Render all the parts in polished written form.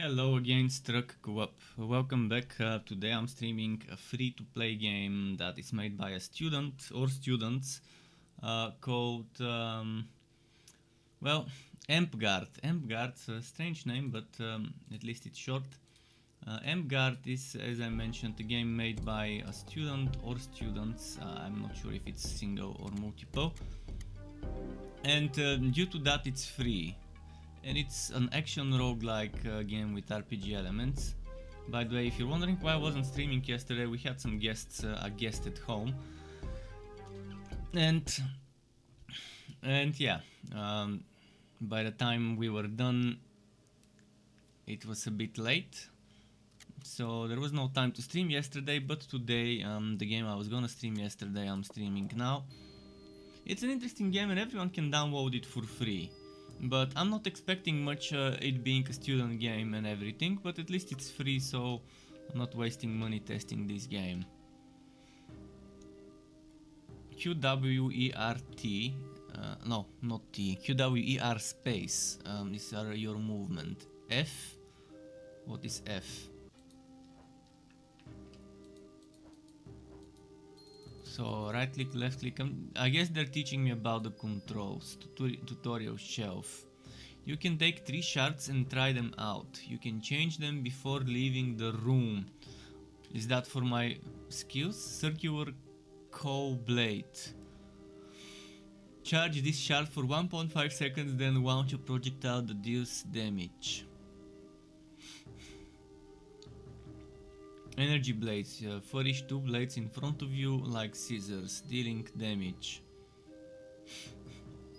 Hello again, Struck Co-op. Welcome back. Today I'm streaming a free-to-play game that is made by a student or students called, Ampguard. Ampguard's a strange name, but at least it's short. Ampguard is, as I mentioned, a game made by a student or students. I'm not sure if it's single or multiple. And due to that, it's free. And it's an action roguelike game with RPG elements. By the way, if you're wondering why I wasn't streaming yesterday, we had some guests, a guest at home. And yeah, by the time we were done, it was a bit late. So there was no time to stream yesterday, but today, the game I was gonna stream yesterday, I'm streaming now. It's an interesting game and everyone can download it for free. But I'm not expecting much it being a student game and everything, but at least it's free, so I'm not wasting money testing this game. QWERT, no, not T, QWER space, these are your movement. F, what is F? So right click, left click, I guess they're teaching me about the controls, tutorial shelf. You can take 3 shards and try them out. You can change them before leaving the room. Is that for my skills? Circular coal blade. Charge this shard for 1.5 seconds, then launch a projectile that deals damage. Energy blades, flourish 2 blades in front of you like scissors, dealing damage.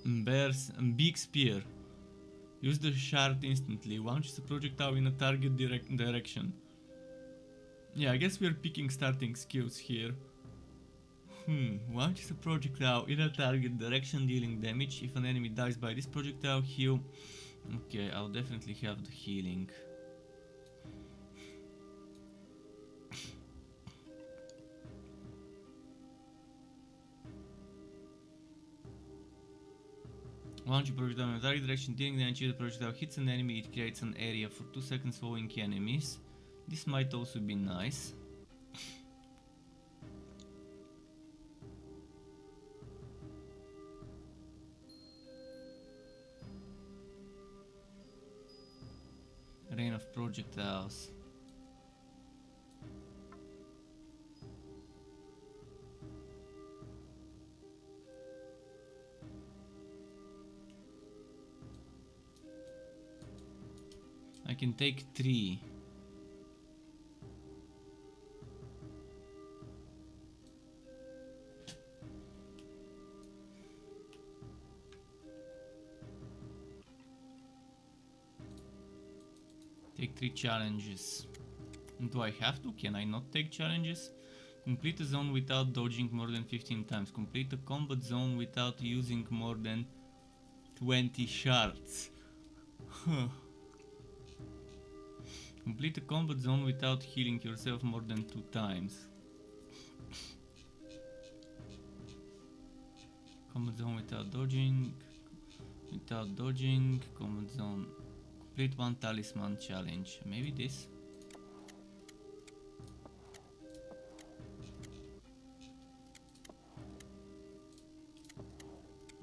Bears, big spear. Use the shard instantly, launch the projectile in a target direction. Yeah, I guess we're picking starting skills here. Launch the projectile in a target direction, dealing damage. If an enemy dies by this projectile, heal. Okay, I'll definitely have the healing. Launch a projectile in a target direction, dealing damage. If the projectile hits an enemy, it creates an area for 2 seconds following enemies. This might also be nice. Rain of projectiles. I can take 3. Take 3 challenges. Do I have to? Can I not take challenges? Complete a zone without dodging more than 15 times. Complete a combat zone without using more than 20 shards. Complete a combat zone without healing yourself more than 2 times. Combat zone without dodging. Combat zone. Complete 1 talisman challenge. Maybe this.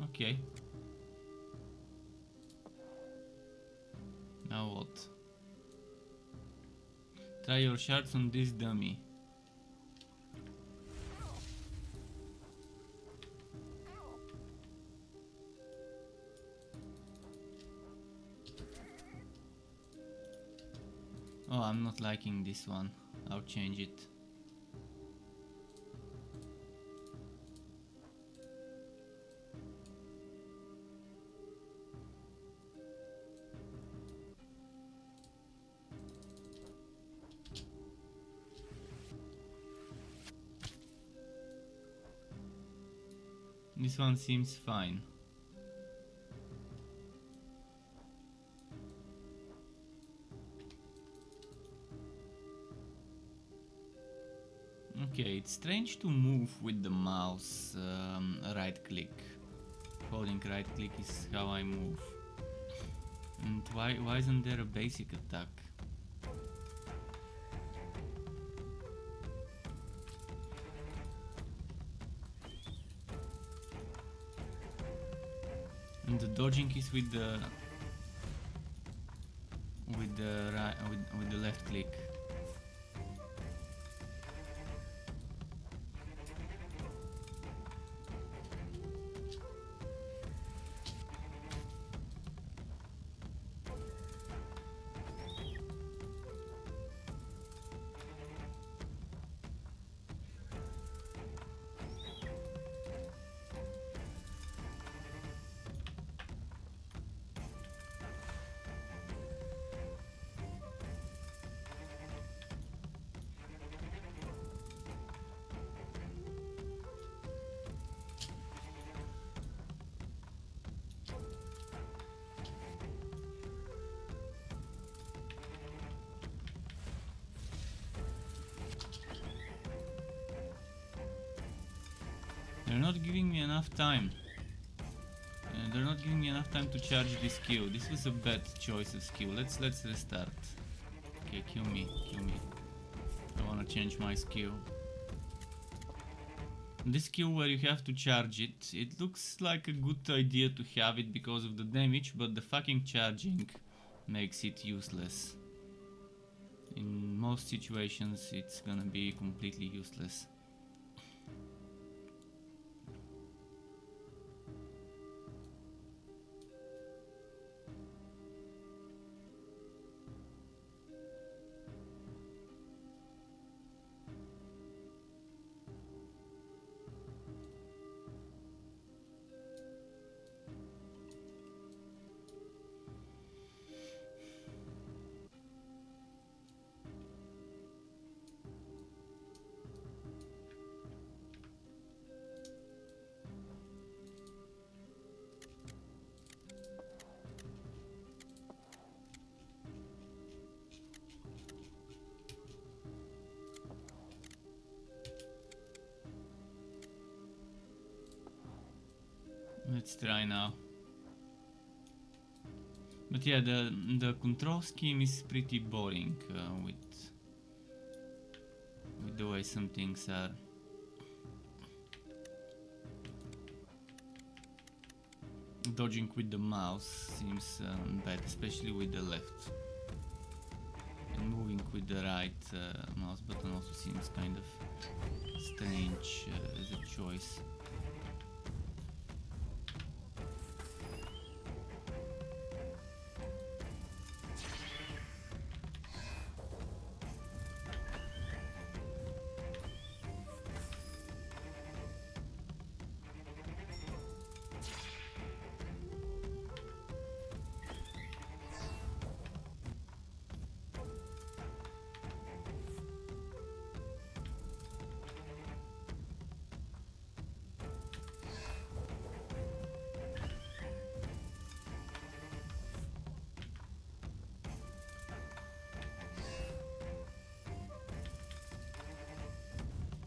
Okay. Now what? Try your shards on this dummy. Oh, I'm not liking this one. I'll change it. This one seems fine. Okay, it's strange to move with the mouse right click. Holding right click is how I move. And why isn't there a basic attack? The dodging is with the with the left click. They're not giving me enough time. They're not giving me enough time to charge this Q. This was a bad choice of skill. Let's restart. Okay, kill me. I wanna change my skill. This skill where you have to charge it, it looks like a good idea to have it because of the damage, but the fucking charging makes it useless. In most situations it's gonna be completely useless. Let's try now. But yeah, the control scheme is pretty boring with the way some things are. Dodging with the mouse seems bad, especially with the left. And moving with the right mouse button also seems kind of strange as a choice.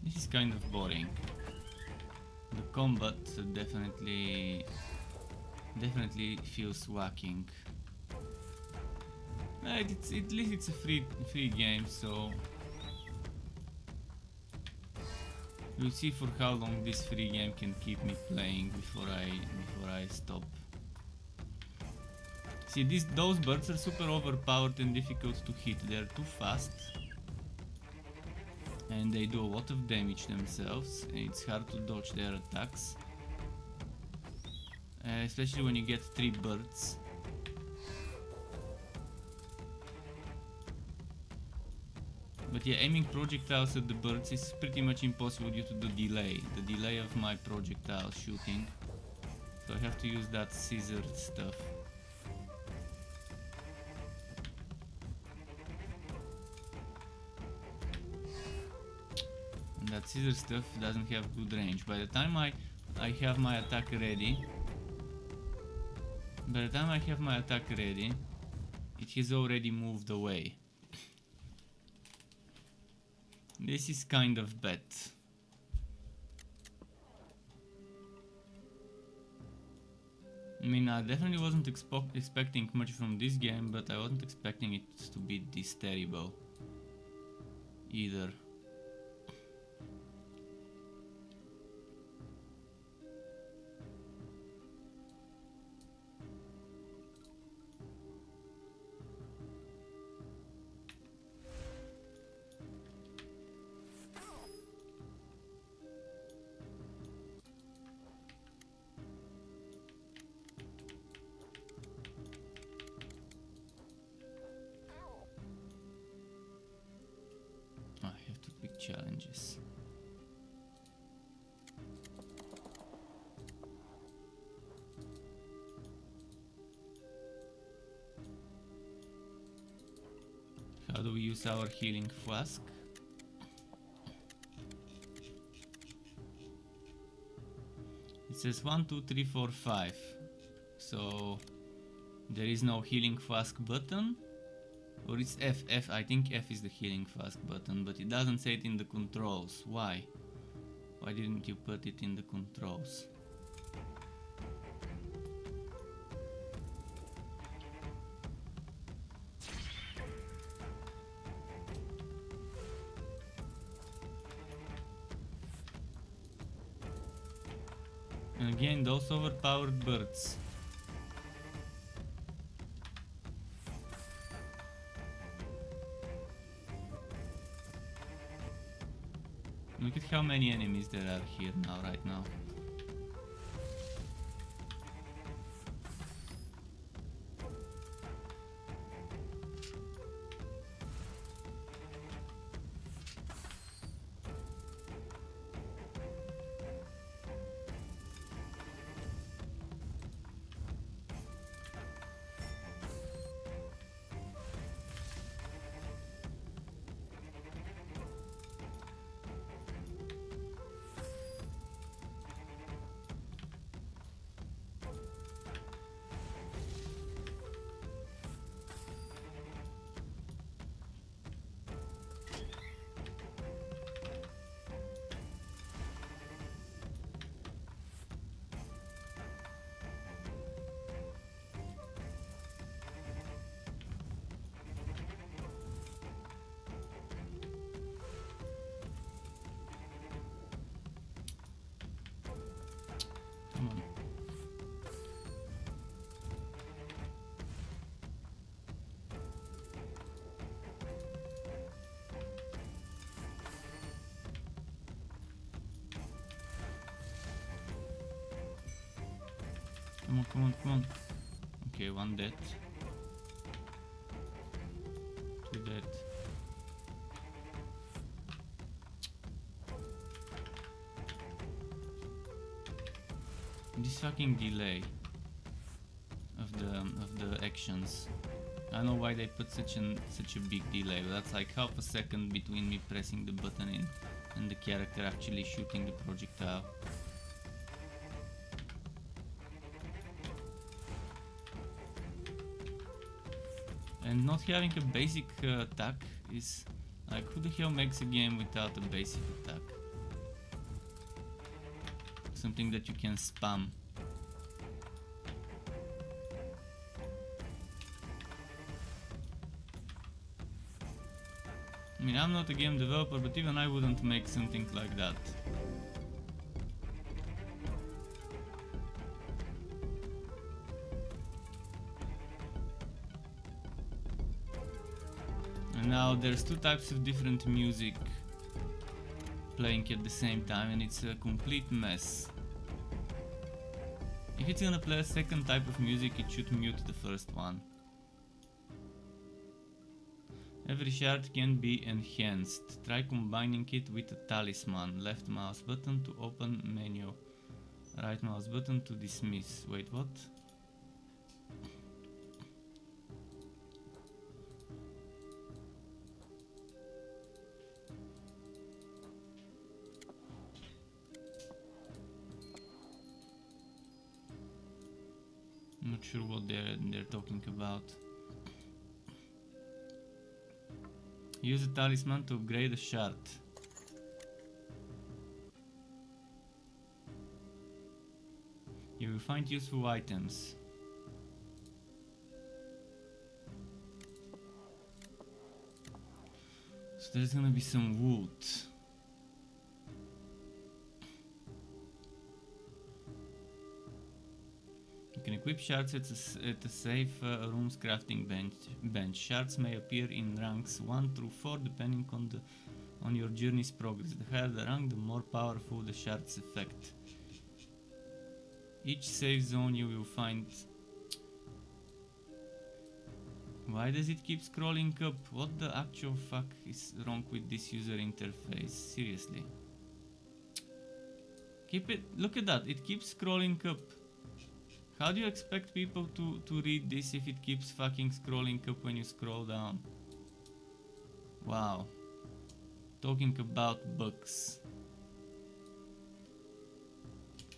This is kind of boring. The combat definitely feels whacking. At least it's a free game, so we'll see for how long this free game can keep me playing before I stop. See, those birds are super overpowered and difficult to hit. They're too fast. And they do a lot of damage themselves, and it's hard to dodge their attacks. Especially when you get 3 birds. But yeah, aiming projectiles at the birds is pretty much impossible due to the delay of my projectile shooting. So I have to use that scissor stuff. That scissor stuff doesn't have good range. By the time I have my attack ready, it has already moved away. This is kind of bad. I mean, I definitely wasn't expecting much from this game, but I wasn't expecting it to be this terrible either. challenges. How do we use our healing flask? It says 1, 2, 3, 4, 5. So there is no healing flask button. Or it's F. I think F is the healing flask button, but it doesn't say it in the controls. Why? Why didn't you put it in the controls? And again, those overpowered birds. Look at how many enemies there are here now, right now. Come on. Come on, come on, come on. Okay, one dead. Two dead. This fucking delay of the actions. I don't know why they put such a big delay, but that's like half a second between me pressing the button in and the character actually shooting the projectile. And not having a basic attack is like, who the hell makes a game without a basic attack? Something that you can spam. I mean, I'm not a game developer, but even I wouldn't make something like that. And now there's two types of different music playing at the same time, and it's a complete mess. If it's gonna play a second type of music, it should mute the first one. Every shard can be enhanced. Try combining it with a talisman. Left mouse button to open menu. Right mouse button to dismiss. Wait, what? I'm not sure what they're talking about. Use a talisman to upgrade a shard. You will find useful items. So there's gonna be some wood. You can equip shards at a safe room's crafting bench. Shards may appear in ranks 1 through 4 depending on your journey's progress. The higher the rank, the more powerful the shard's effect. Each safe zone you will find... Why does it keep scrolling up? What the actual fuck is wrong with this user interface? Seriously. Keep it, look at that, it keeps scrolling up. How do you expect people to read this if it keeps fucking scrolling up when you scroll down? Wow. Talking about bugs.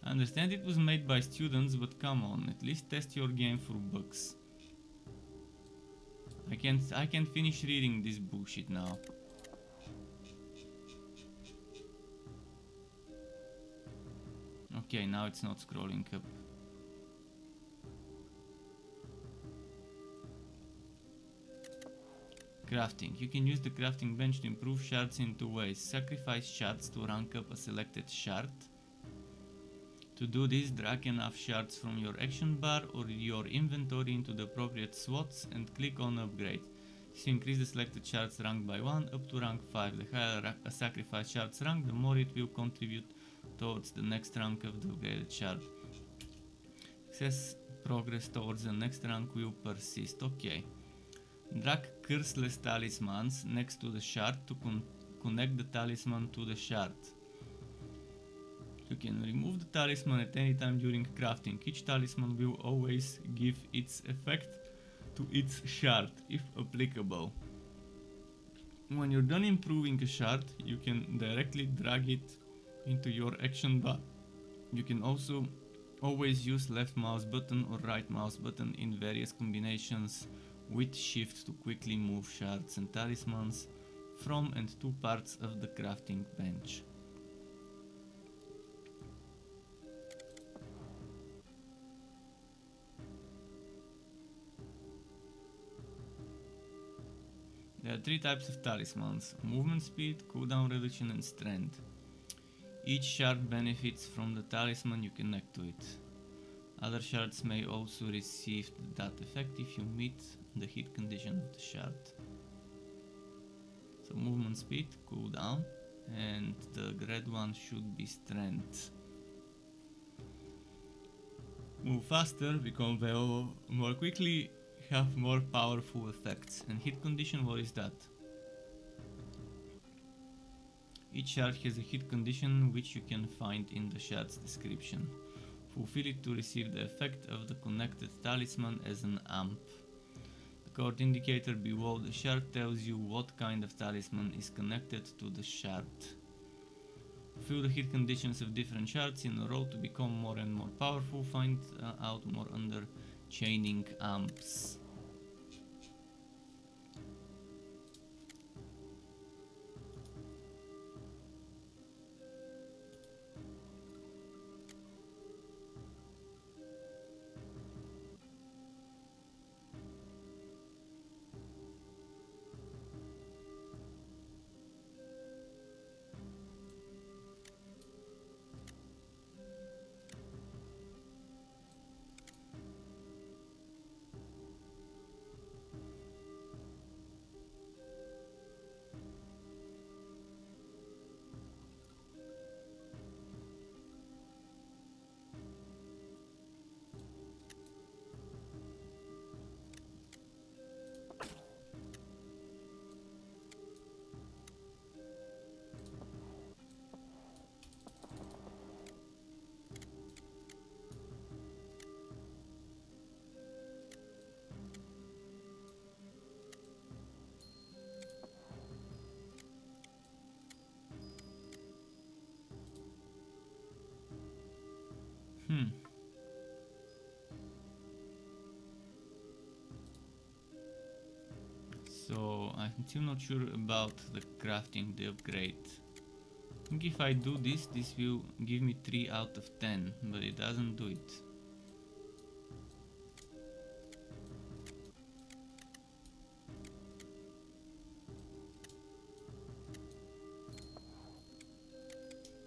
I understand it was made by students, but come on, at least test your game for bugs. I can't finish reading this bullshit now. Okay, now it's not scrolling up. Crafting. You can use the crafting bench to improve shards in two ways. Sacrifice shards to rank up a selected shard. To do this, drag enough shards from your action bar or your inventory into the appropriate slots and click on upgrade. This will increase the selected shards rank by 1 up to rank 5. The higher a sacrifice shards rank, the more it will contribute towards the next rank of the upgraded shard. Success progress towards the next rank will persist. Okay. Drag curseless talismans next to the shard to connect the talisman to the shard. You can remove the talisman at any time during crafting. Each talisman will always give its effect to its shard, if applicable. When you're done improving a shard, you can directly drag it into your action bar. You can also always use left mouse button or right mouse button in various combinations with shift to quickly move shards and talismans from and to parts of the crafting bench. There are 3 types of talismans: movement speed, cooldown reduction and strength. Each shard benefits from the talisman you connect to it. Other shards may also receive that effect if you meet the hit condition of the shard. So movement speed, cooldown, and the red one should be strength. Move faster, become available more quickly, have more powerful effects. And hit condition, what is that? Each shard has a hit condition which you can find in the shard's description. Fulfill it to receive the effect of the connected talisman as an amp. The card indicator below the shard tells you what kind of talisman is connected to the shard. Fulfill the hit conditions of different shards in a row to become more and more powerful. Find out more under chaining amps. So I'm still not sure about the crafting, the upgrade. I think if I do this, this will give me 3 out of 10, but it doesn't do it.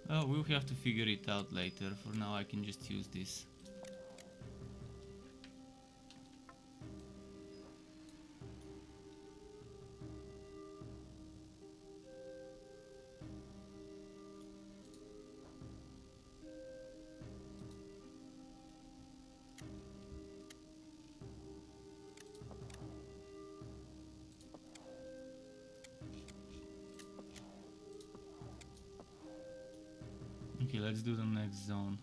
Well, we'll have to figure it out later. For now I can just use this. Okay, let's do the next zone.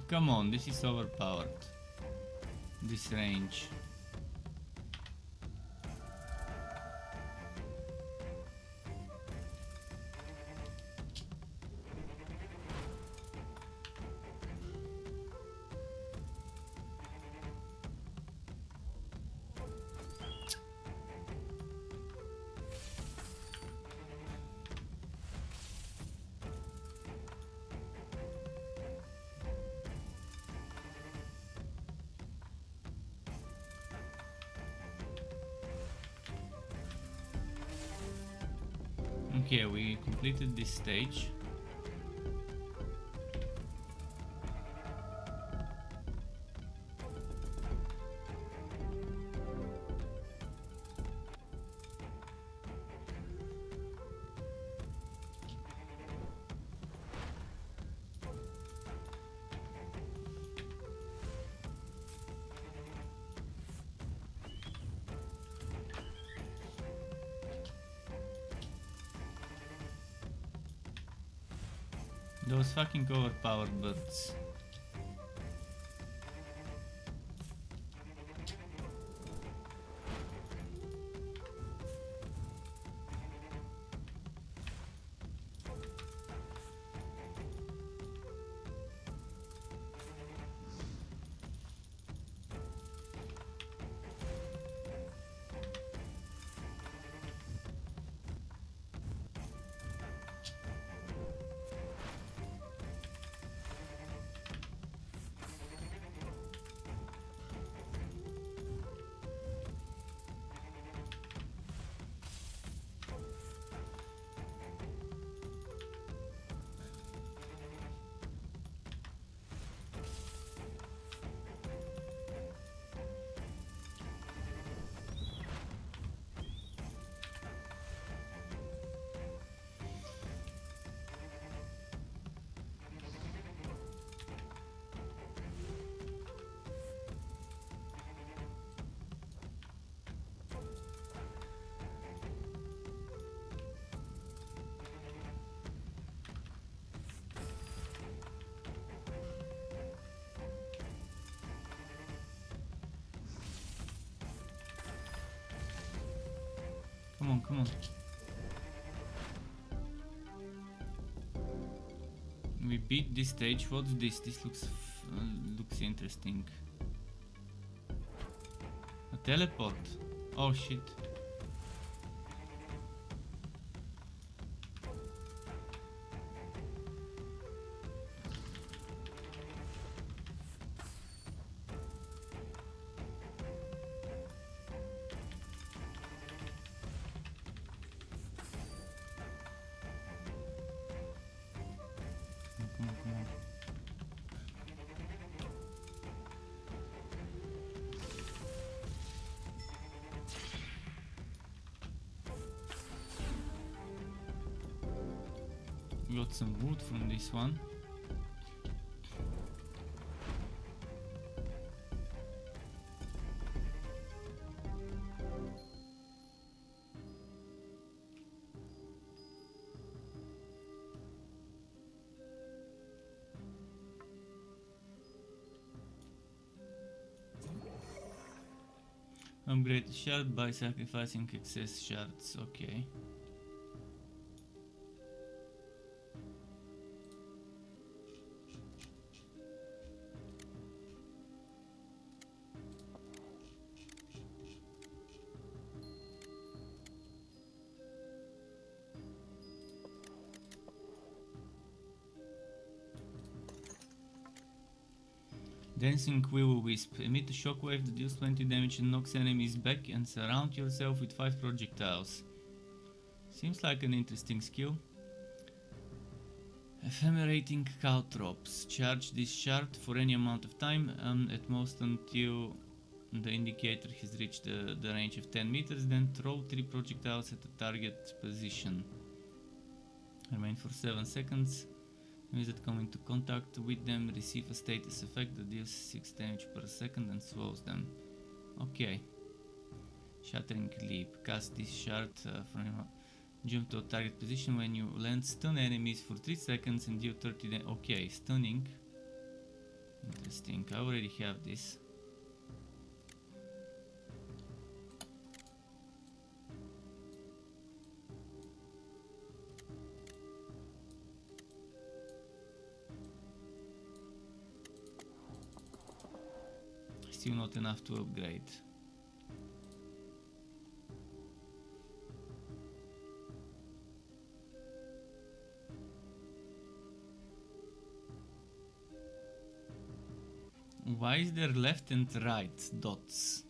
Come on, this is overpowered. This range. Okay, we completed this stage. Those fucking overpowered birds. Come on, come on. We beat this stage. What's this? This looks interesting. A teleport. Oh shit. Come on, come on. got some wood from this one. Upgrade the shard by sacrificing excess shards. Okay. Dancing Will-O-Wisp. Emit a shockwave that deals 20 damage and knocks enemies back, and surround yourself with 5 projectiles. Seems like an interesting skill. Ephemerating Caltrops. Charge this shard for any amount of time, at most until the indicator has reached the range of 10 meters, then throw 3 projectiles at the target position. Remain for 7 seconds. Enemies that come into contact with them receive a status effect that deals 6 damage per second and slows them. Okay. Shattering Leap. Cast this shard from your jump to a target position. When you land, stun enemies for 3 seconds and deal 30 damage. Okay, stunning. Interesting. I already have this. Still not enough to upgrade. Why is there left and right dots?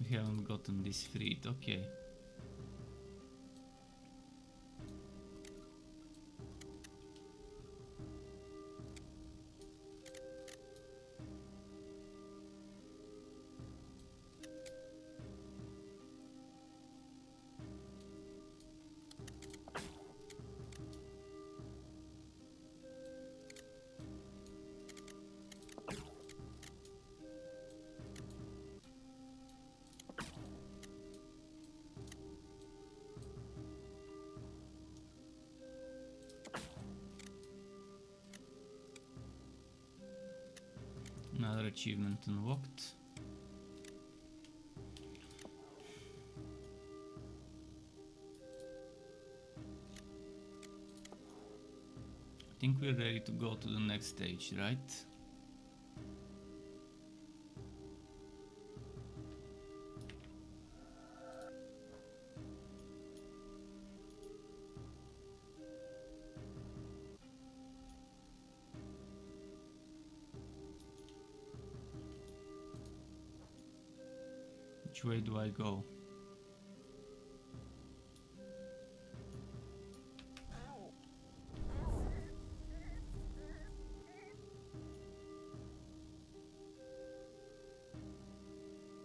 We haven't gotten this freed, okay. Another achievement unlocked. I think we're ready to go to the next stage, right? Which way do I go?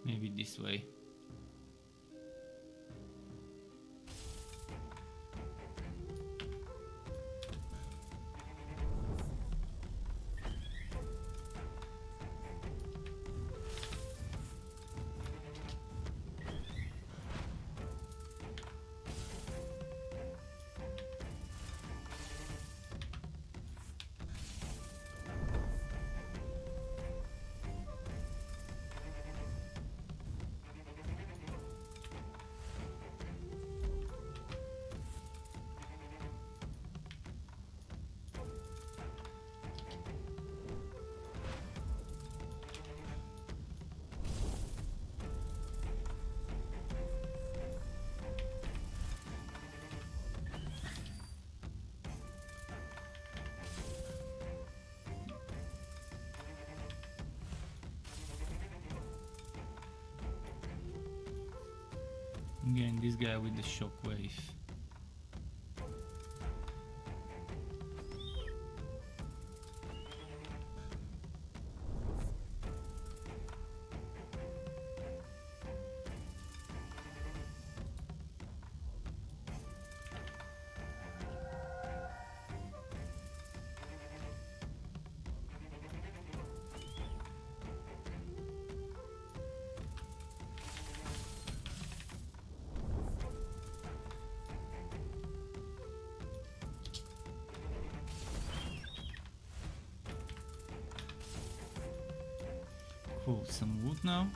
Maybe this way. Again, this guy with the shockwave. Cool, some wood now.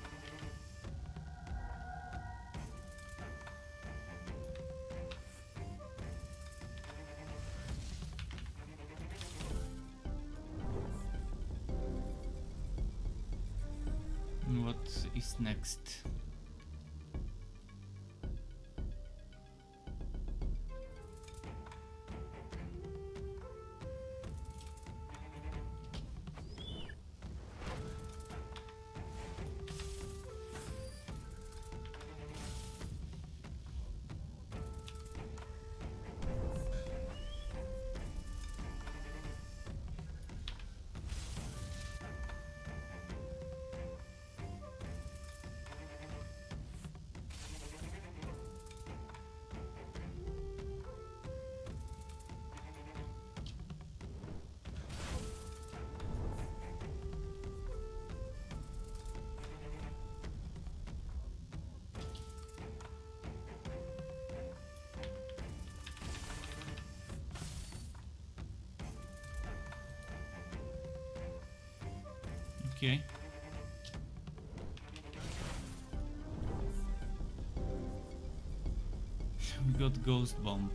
And what is next? Okay. We got Ghost Bomb.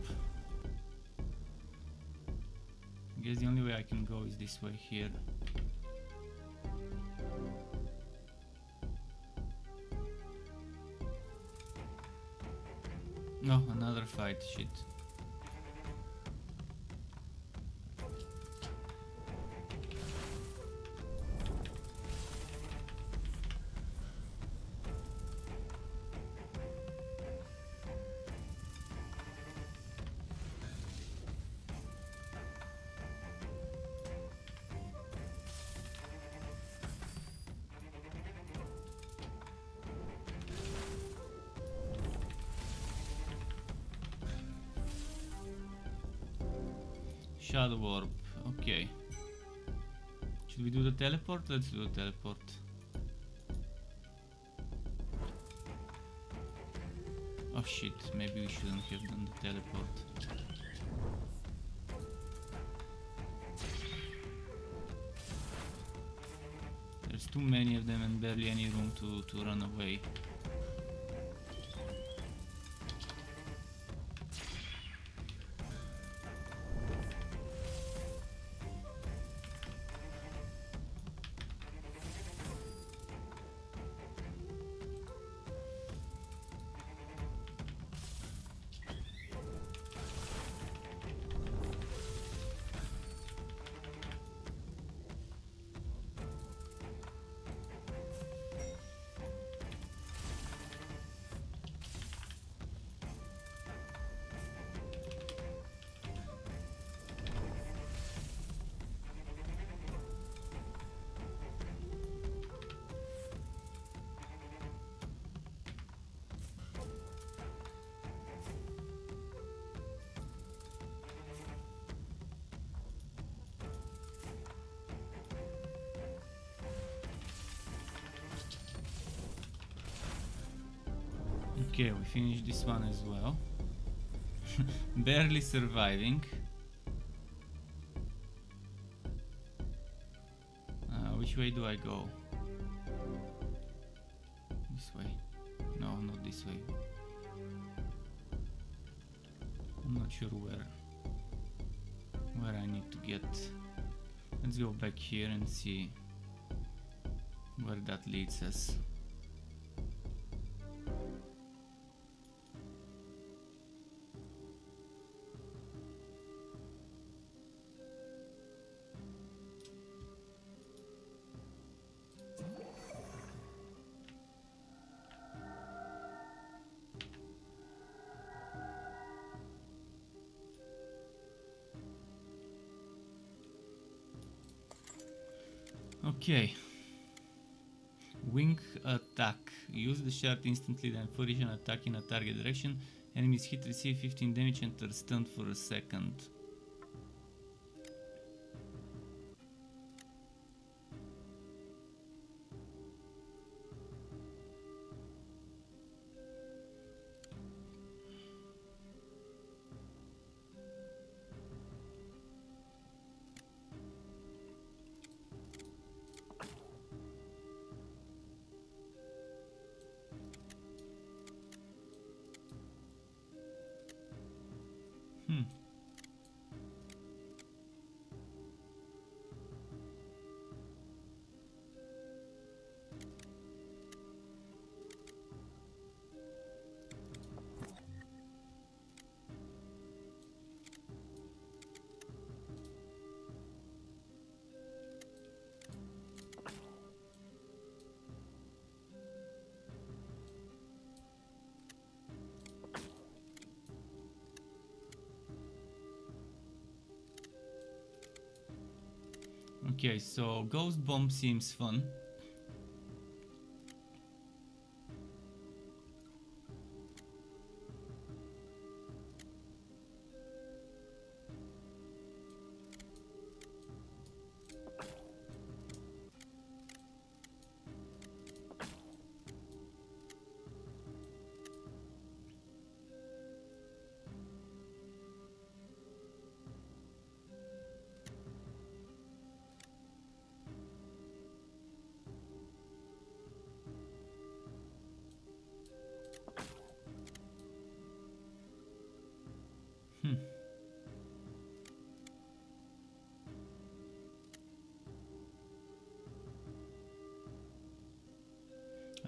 I guess the only way I can go is this way here. No, another fight, shit. Shadow Orb, okay. Should we do the teleport? Let's do the teleport. Oh shit, maybe we shouldn't have done the teleport. There's too many of them and barely any room to run away. Okay, we finished this one as well. Barely surviving. Which way do I go? This way. No, not this way. I'm not sure where I need to get. Let's go back here and see where that leads us. Okay. Wing attack. Use the shard instantly, then flourish an attack in a target direction. Enemies hit receive 15 damage and are stunned for a second. Okay, so Ghost Bomb seems fun.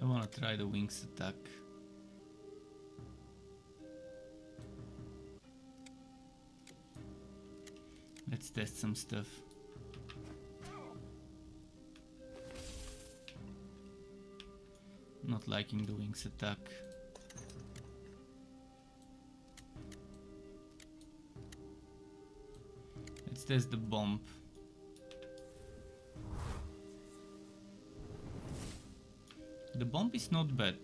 I wanna try the wings attack. Let's test some stuff. Not liking the wings attack. Let's test the bomb. The bomb is not bad.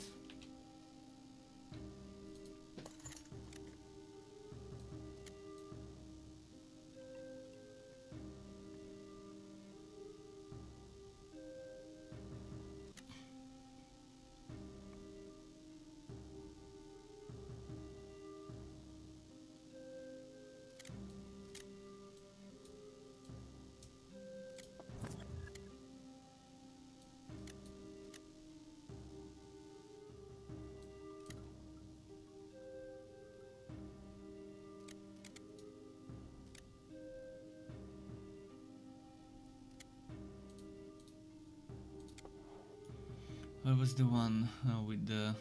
Where was the one with the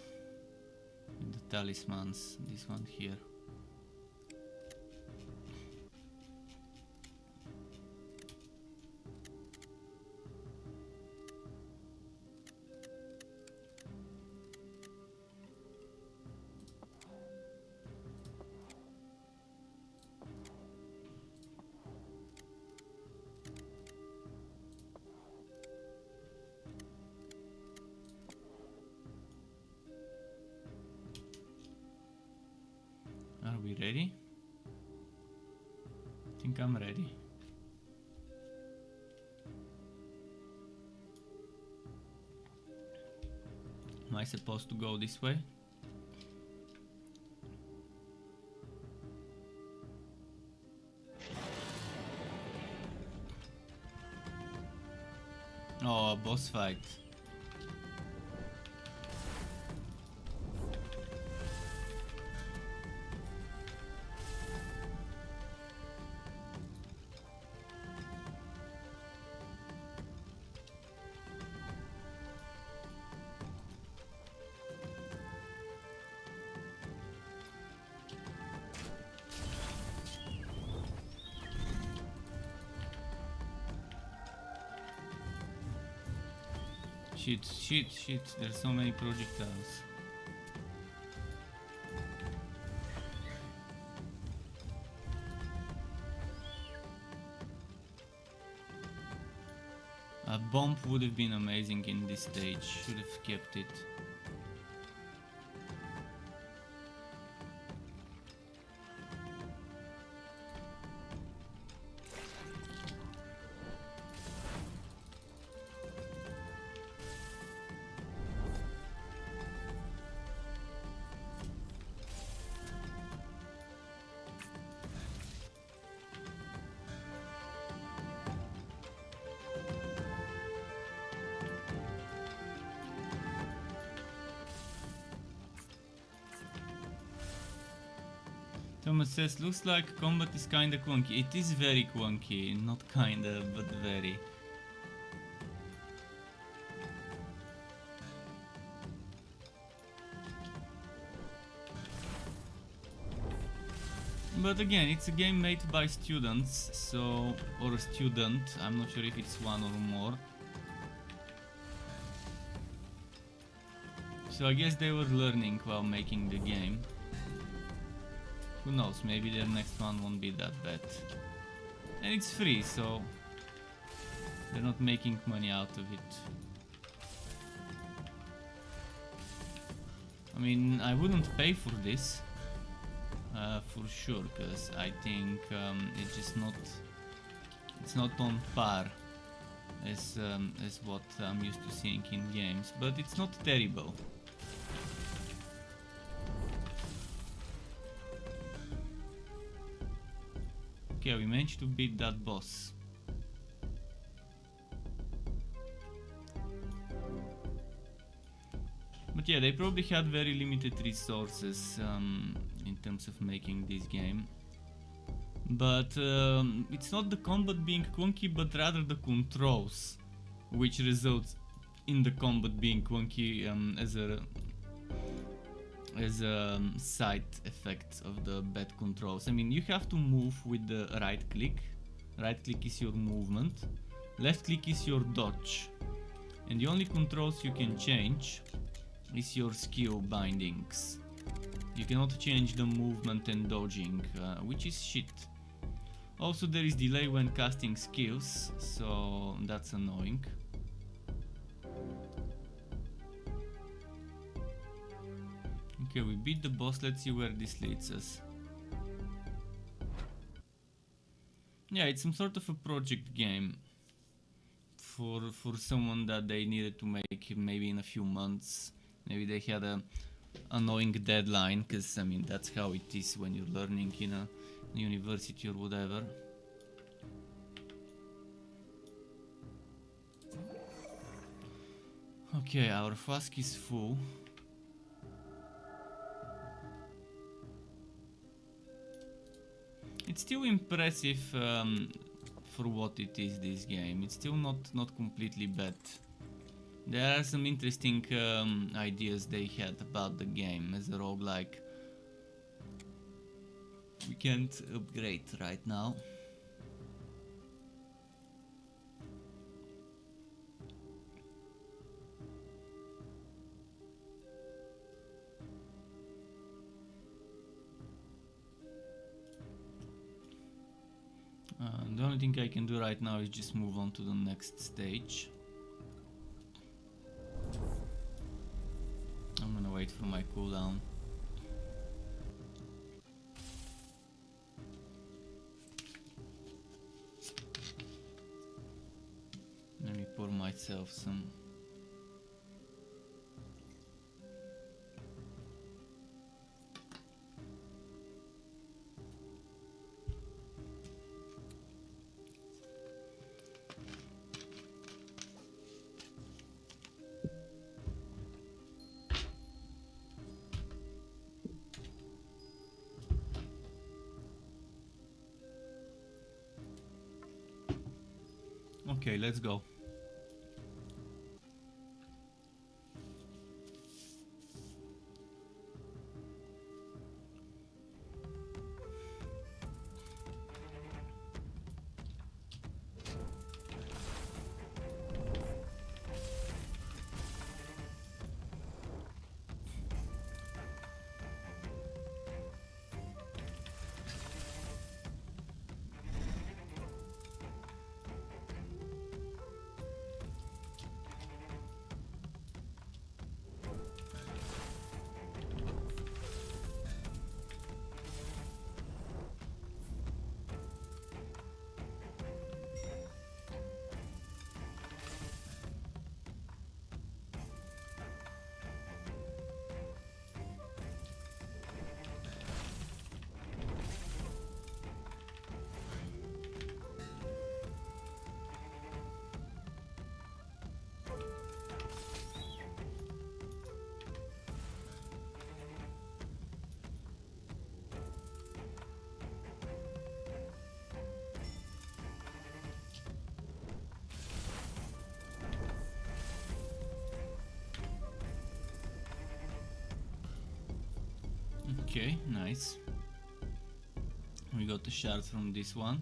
talismans? This one here. Are we ready? I think I'm ready. Am I supposed to go this way? Oh, boss fight. Shit, there's so many projectiles. A bomb would have been amazing in this stage, should have kept it. Thomas says, looks like combat is kinda clunky. It is very clunky, not kinda, but very. But again, it's a game made by students, so, or a student, I'm not sure if it's one or more. So I guess they were learning while making the game. Who knows, maybe their next one won't be that bad. And it's free, so they're not making money out of it. I mean, I wouldn't pay for this, for sure, because I think it's not on par as what I'm used to seeing in games, but it's not terrible. Okay, we managed to beat that boss. But yeah, they probably had very limited resources in terms of making this game. But it's not the combat being clunky, but rather the controls, which results in the combat being clunky as a side effect of the bad controls. I mean, you have to move with the right click. Right click is your movement, left click is your dodge, and the only controls you can change is your skill bindings. You cannot change the movement and dodging, which is shit. Also, there is delay when casting skills, so that's annoying. Okay, we beat the boss, let's see where this leads us. Yeah, it's some sort of a project game for someone that they needed to make maybe in a few months. Maybe they had a annoying deadline, because I mean that's how it is when you're learning in a university or whatever. Okay, our flask is full. It's still impressive for what it is, this game. It's still not completely bad. There are some interesting ideas they had about the game as a roguelike. We can't upgrade right now. The only thing I can do right now is just move on to the next stage. I'm gonna wait for my cooldown. Let me pour myself some. Okay, let's go. Okay, nice. We got a shard from this one.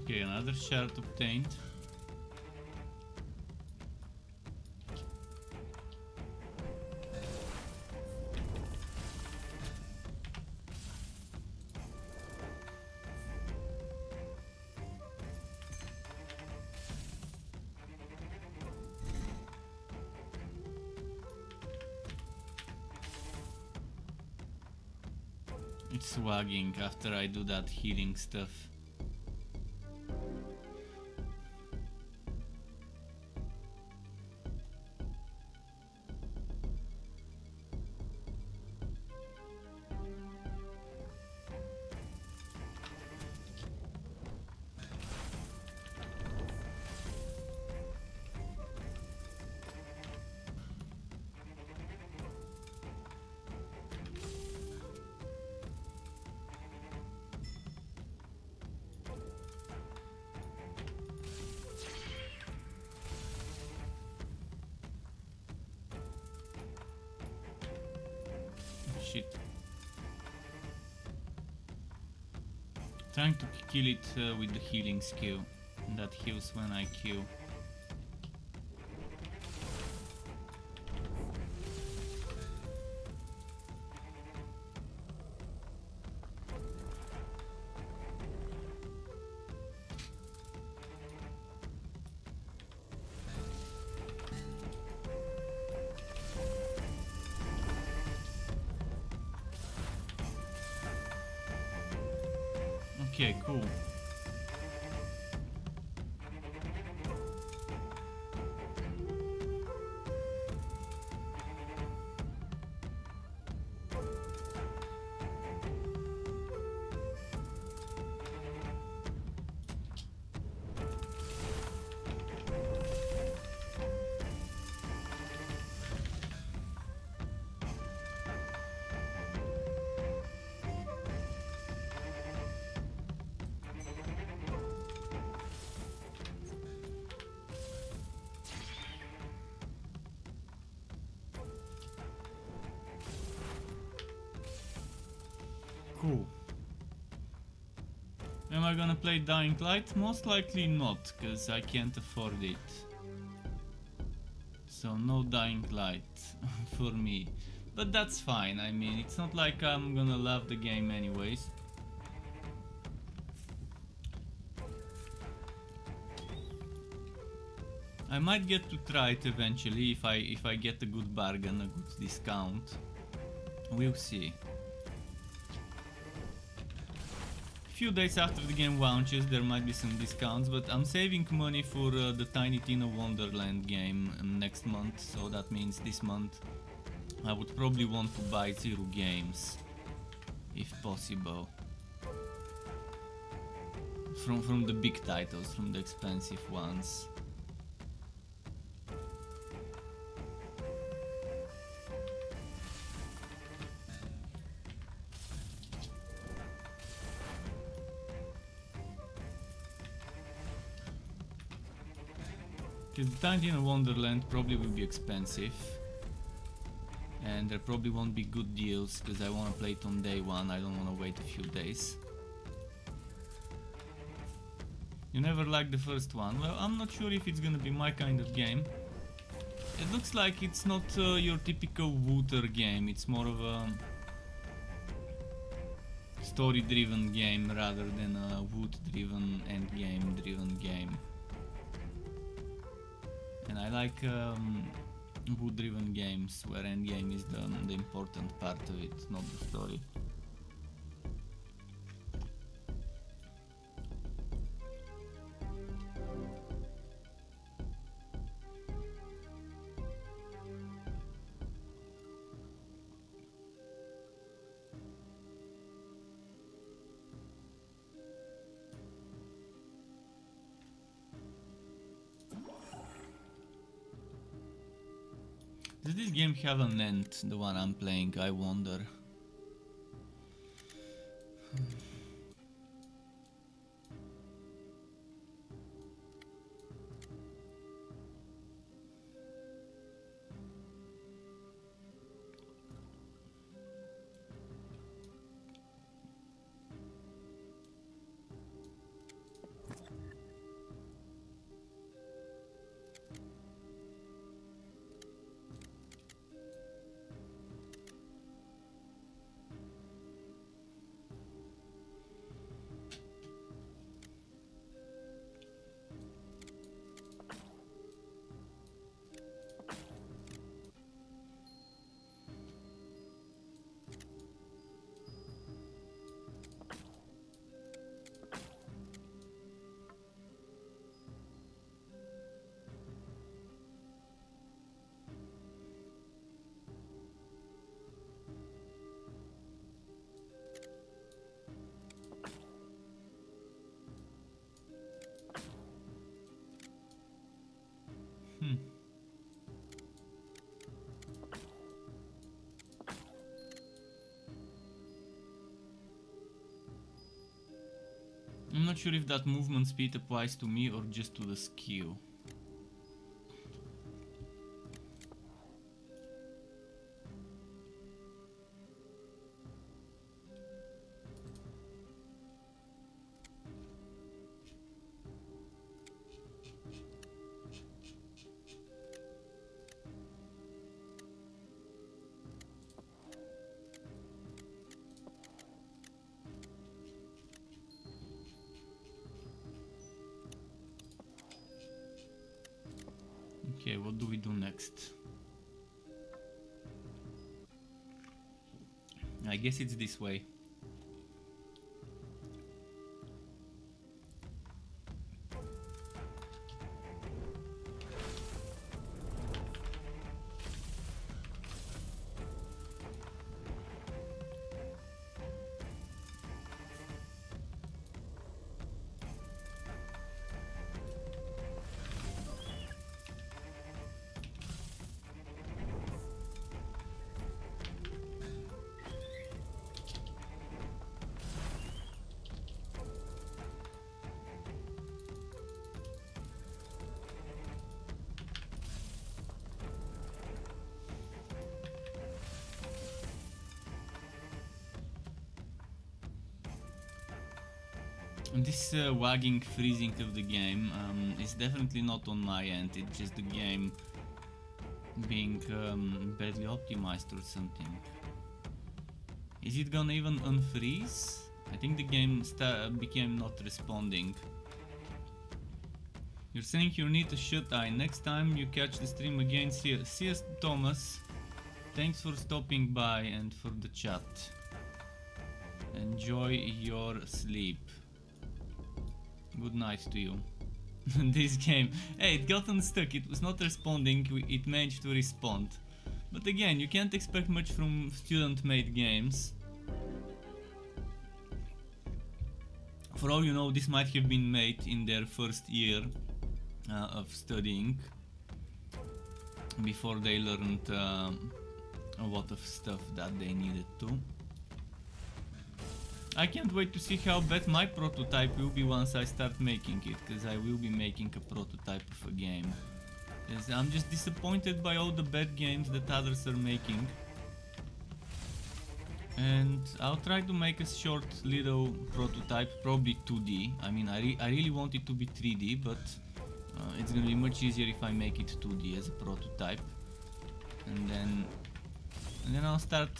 Okay, another shard obtained. It's wagging after I do that healing stuff. Shit. Trying to kill it with the healing skill. That heals when I kill. Okay, cool. Cool. Am I gonna play Dying Light? Most likely not, because I can't afford it. So no Dying Light for me. But that's fine, I mean, it's not like I'm gonna love the game anyways. I might get to try it eventually if I get a good bargain, a good discount. We'll see. Few days after the game launches there might be some discounts, but I'm saving money for the Tiny Tina Wonderland game next month, so that means this month I would probably want to buy 0 games if possible. From the big titles, from the expensive ones. Because the Tiny Tina Wonderland probably will be expensive, and there probably won't be good deals because I want to play it on day one, I don't want to wait a few days. You never liked the first one? Well, I'm not sure if it's gonna be my kind of game. It looks like it's not your typical Wooter game, it's more of a story-driven game rather than a wood-driven, endgame-driven game. And I like wood-driven games where endgame is the important part of it, not the story. Does this game have an end, the one I'm playing, I wonder? I'm not sure if that movement speed applies to me or just to the skill. Okay, what do we do next? I guess it's this way. This wagging freezing of the game is definitely not on my end, it's just the game being badly optimized or something. Is it gonna even unfreeze? I think the game became not responding. You're saying you need a shut-eye. Next time you catch the stream again, see us, Thomas. Thanks for stopping by and for the chat. Enjoy your sleep. Good night to you. This game, hey, it got unstuck, it was not responding, it managed to respond. But again, you can't expect much from student-made games. For all you know, this might have been made in their first year of studying, before they learned a lot of stuff that they needed to. I can't wait to see how bad my prototype will be once I start making it, because I will be making a prototype of a game. Yes, I'm just disappointed by all the bad games that others are making. And I'll try to make a short little prototype, probably 2D. I mean, I really want it to be 3D, but It's gonna be much easier if I make it 2D as a prototype, and then I'll start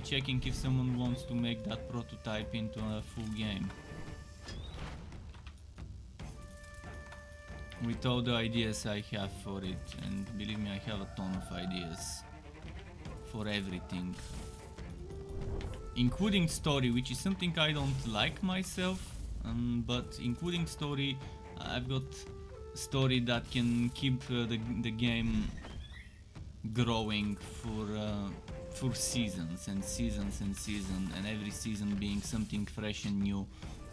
checking if someone wants to make that prototype into a full game. With all the ideas I have for it, and believe me, I have a ton of ideas for everything, including story, which is something I don't like myself, but including story, I've got story that can keep the game growing for seasons and seasons and seasons, and every season being something fresh and new,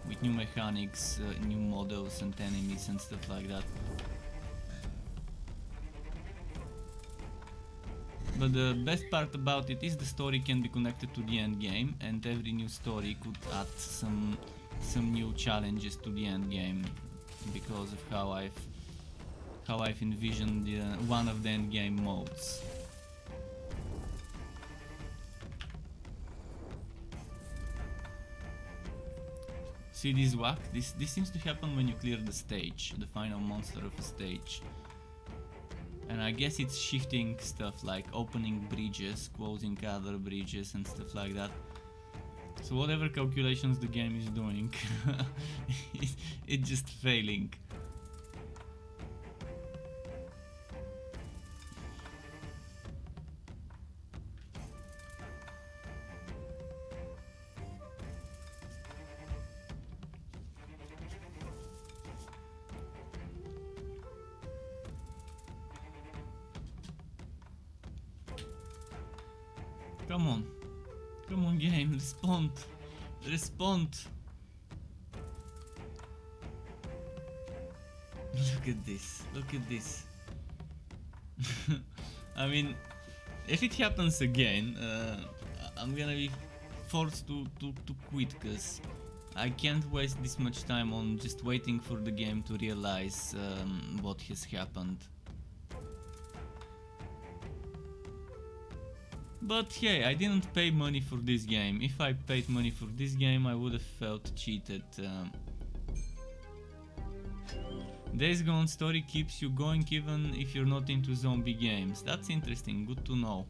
with new mechanics, new models and enemies and stuff like that. But the best part about it is the story can be connected to the end game, and every new story could add some new challenges to the end game, because of how I've envisioned one of the end game modes. See this whack? This seems to happen when you clear the stage, the final monster of a stage. And I guess it's shifting stuff like opening bridges, closing other bridges and stuff like that. So whatever calculations the game is doing, it's just failing. Come on game, respond. Look at this. I mean, if it happens again, I'm gonna be forced to quit, cause I can't waste this much time on just waiting for the game to realize what has happened. But hey, I didn't pay money for this game. If I paid money for this game, I would have felt cheated. Days Gone story keeps you going even if you're not into zombie games. That's interesting, good to know.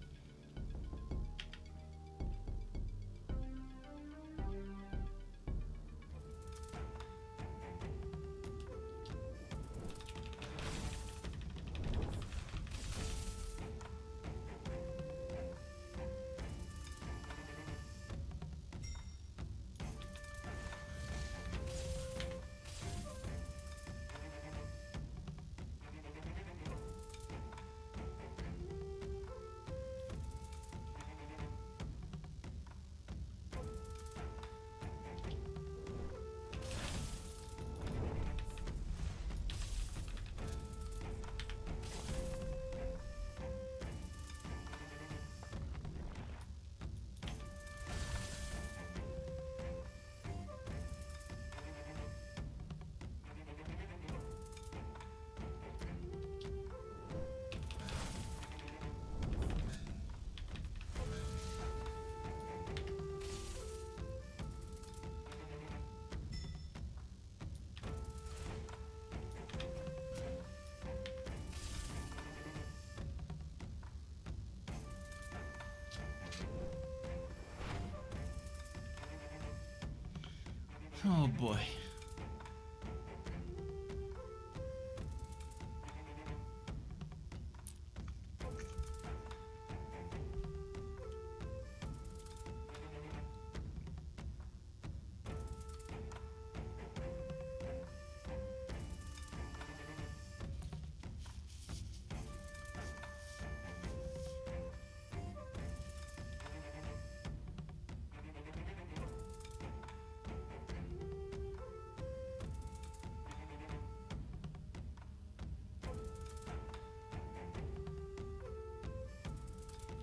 Oh boy.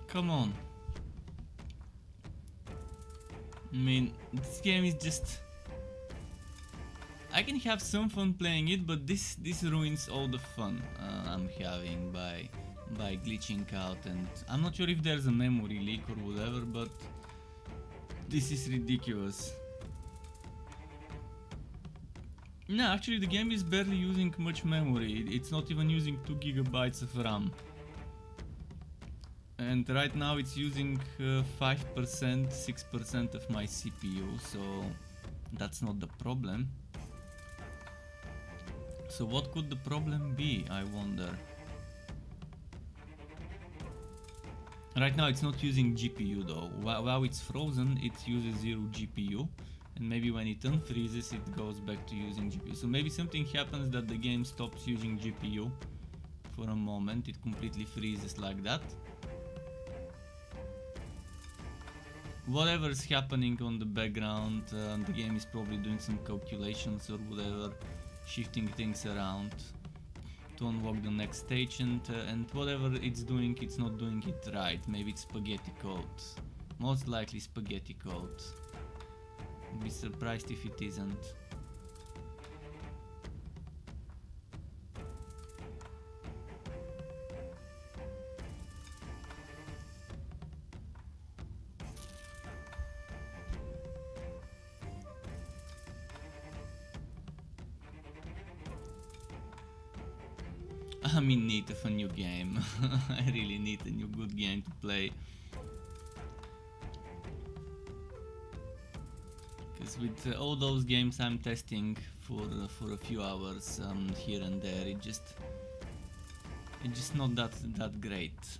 Come on. I mean, this game is just... I can have some fun playing it, but this ruins all the fun I'm having by glitching out, and I'm not sure if there's a memory leak or whatever, but this is ridiculous. No, actually the game is barely using much memory. It's not even using 2 gigabytes of RAM. And right now it's using 5%, 6% of my CPU, so that's not the problem. So what could the problem be, I wonder? Right now it's not using GPU though. While it's frozen, it uses 0 GPU. And maybe when it unfreezes, it goes back to using GPU. So maybe something happens that the game stops using GPU for a moment. It completely freezes like that. Whatever's happening on the background, the game is probably doing some calculations or whatever, shifting things around to unlock the next stage, and whatever it's doing, it's not doing it right. Maybe it's spaghetti code. Most likely spaghetti code. I'd be surprised if it isn't. I'm in need of a new game. I really need a new good game to play. Because with all those games I'm testing for a few hours here and there, it's just not that great.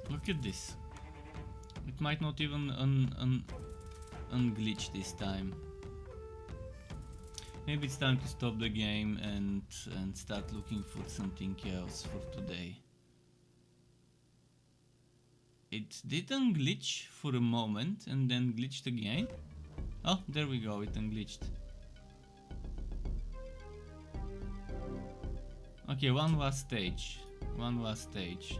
Look at this. It might not even unglitch this time. Maybe it's time to stop the game and start looking for something else for today. It did unglitch for a moment and then glitched again. Oh, there we go, it unglitched. Okay, one last stage. One last stage.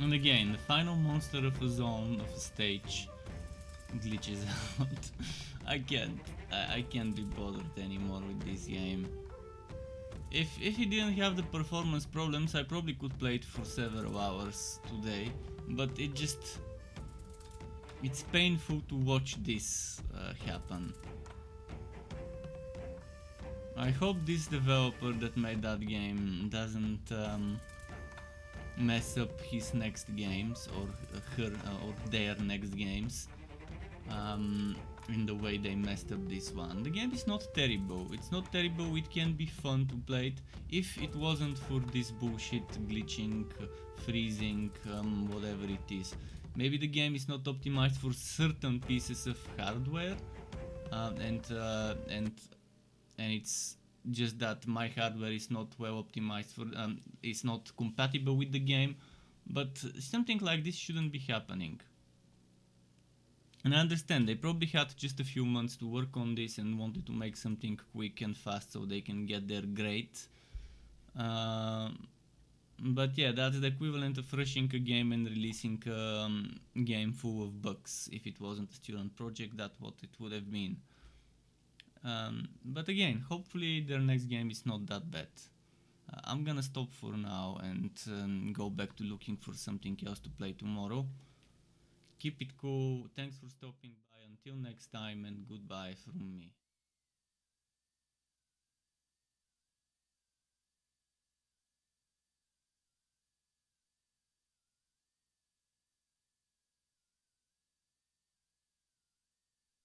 And again, the final monster of a zone, of a stage, glitches out. I can't be bothered anymore with this game. If it didn't have the performance problems, I probably could play it for several hours today, but it's painful to watch this happen. I hope this developer that made that game doesn't mess up his next games or their next games in the way they messed up this one. The game is not terrible. It's not terrible. It can be fun to play it if it wasn't for this bullshit glitching, freezing, whatever it is. Maybe the game is not optimized for certain pieces of hardware, and it's just that my hardware is not well optimized for is not compatible with the game, but something like this shouldn't be happening. And I understand they probably had just a few months to work on this and wanted to make something quick and fast so they can get their grade. But yeah, that's the equivalent of rushing a game and releasing a game full of bugs. If it wasn't a student project, that's what it would have been. But again, hopefully their next game is not that bad. I'm gonna stop for now and go back to looking for something else to play tomorrow. Keep it cool, thanks for stopping by, until next time, and goodbye from me.